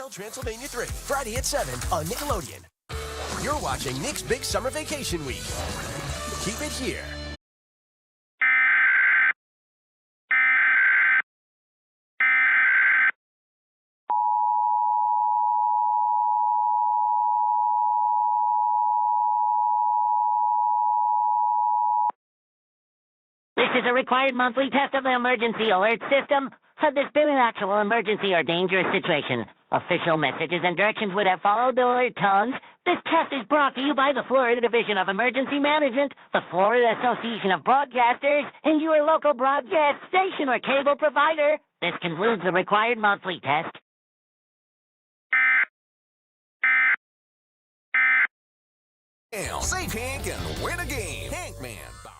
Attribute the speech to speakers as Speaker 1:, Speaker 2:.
Speaker 1: Hotel Transylvania 3, Friday at 7 on Nickelodeon. You're watching Nick's Big Summer Vacation Week. Keep it here.
Speaker 2: This is a required monthly test of the emergency alert system. Had this been an actual emergency or dangerous situation, official messages and directions would have followed the alert tones. This test is brought to you by the Florida Division of Emergency Management, the Florida Association of Broadcasters, and your local broadcast station or cable provider. This concludes the required monthly test.
Speaker 3: Save Hank and win a game. Hank Man.